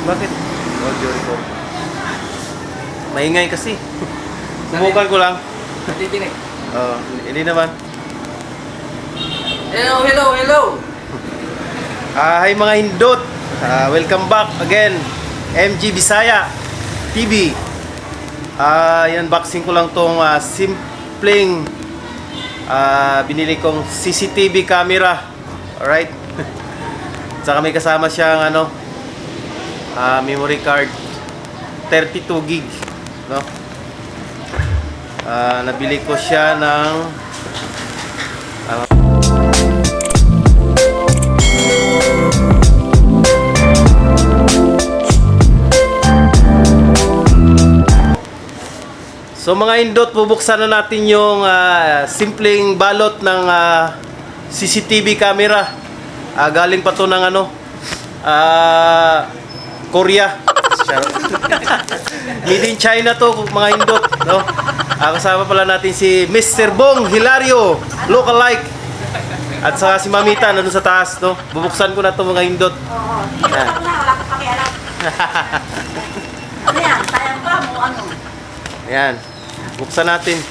Bakit? Audio record. Maingay kasi. Subukan ko lang. Natitinig. Hindi naman. Hello. Hi mga hindot. Welcome back again. MG Bisaya TV. Yan, boxing ko lang tong simpleng binili kong CCTV camera. Alright. Saka may kasama siyang memory card 32 gig, no? Nabili ko siya ng So mga indot, bubuksan na natin yung simpleng balot ng CCTV camera. Galing pa to ng Korea. Made in China to mga indot, no? Kasama pala natin si Mr. Bong Hilario, lookalike. At saka si Mamita nandun sa taas, no? Bubuksan ko na to mga indot. Oo, dito lang na, wala ko pakialam. Ano yan? Sayang ba mo ano? Ayan. Buksan natin.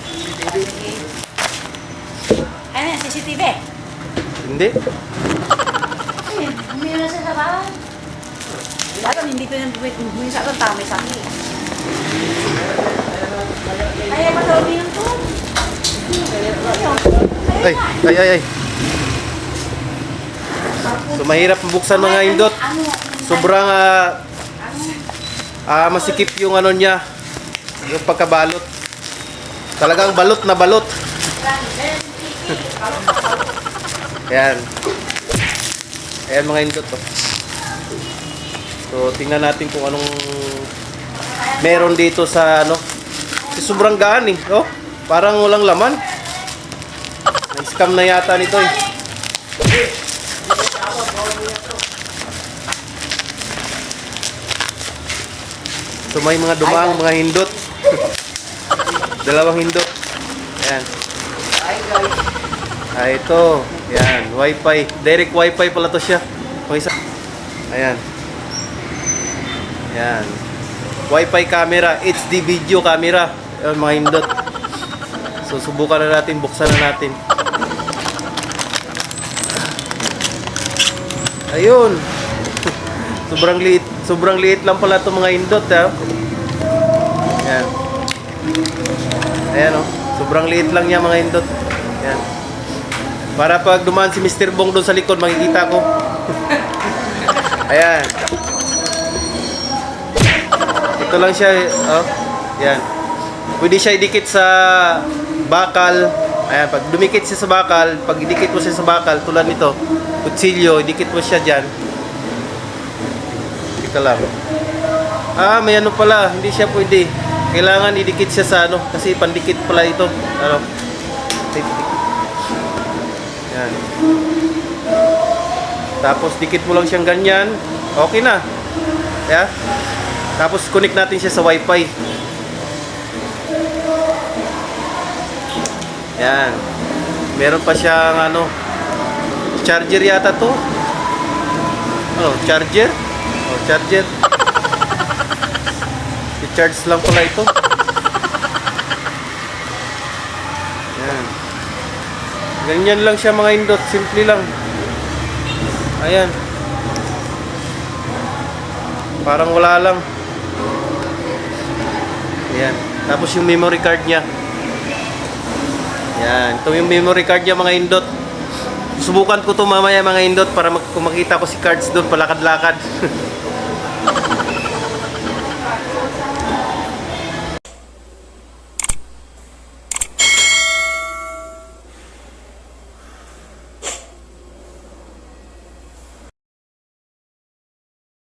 Ano yan, CCTV? Hindi. Ay, humiyo na sa sabahan. Lalo, hindi ko yung humiyo sa akin, tama sa akin. Ay, matawag yun to. Ay. So mahirap buksan mga indot. Sobrang masikip yung niya, yung pagkabalot. Talagang balot na balot. Ayan. Ayan mga indot to. So tingnan natin kung anong meron dito sa sobrang gaan eh, oh. Parang walang laman. Na-scam na yata nito eh. So may mga dumang mga hindot. Dalawang hindot. Ayan. Ito. Ayan. Wi-Fi. Direct Wi-Fi pala to siya. Isa. Ayan. Ayan. Wi-Fi camera. HD video camera. Ayan mga hindot. So subukan na natin. Buksan na natin. Ayun. Sobrang liit lang pala itong mga hindot. Ayan. Ayan o. Sobrang liit lang niya mga hindot. Ayan. Para pag dumaan si Mr. Bong doon sa likod, makikita ko. Ayan. Ito lang siya. Oh. Ayan. Pwede siya idikit sa bakal. Ayan. Pag dumikit siya sa bakal, pag idikit mo siya sa bakal, tulad nito, kutsilyo, idikit mo siya dyan. Ika lang. May pala. Hindi siya pwede. Kailangan idikit siya sa kasi pandikit pala ito. Yan. Tapos dikit mo lang siyang ganyan. Okay na. Yeah. Tapos connect natin siya sa Wi-Fi. Yan. Meron pa siyang charger yata to. Charger? Charger. I-charge lang pala ito. Ayan. Ganyan lang siya mga indot. Simple lang. Ayan. Parang wala lang. Ayan. Tapos yung memory card niya. Ayan. Ito yung memory card niya mga indot. Subukan ko to mamaya mga indot para kung makita ko si cards doon palakad-lakad.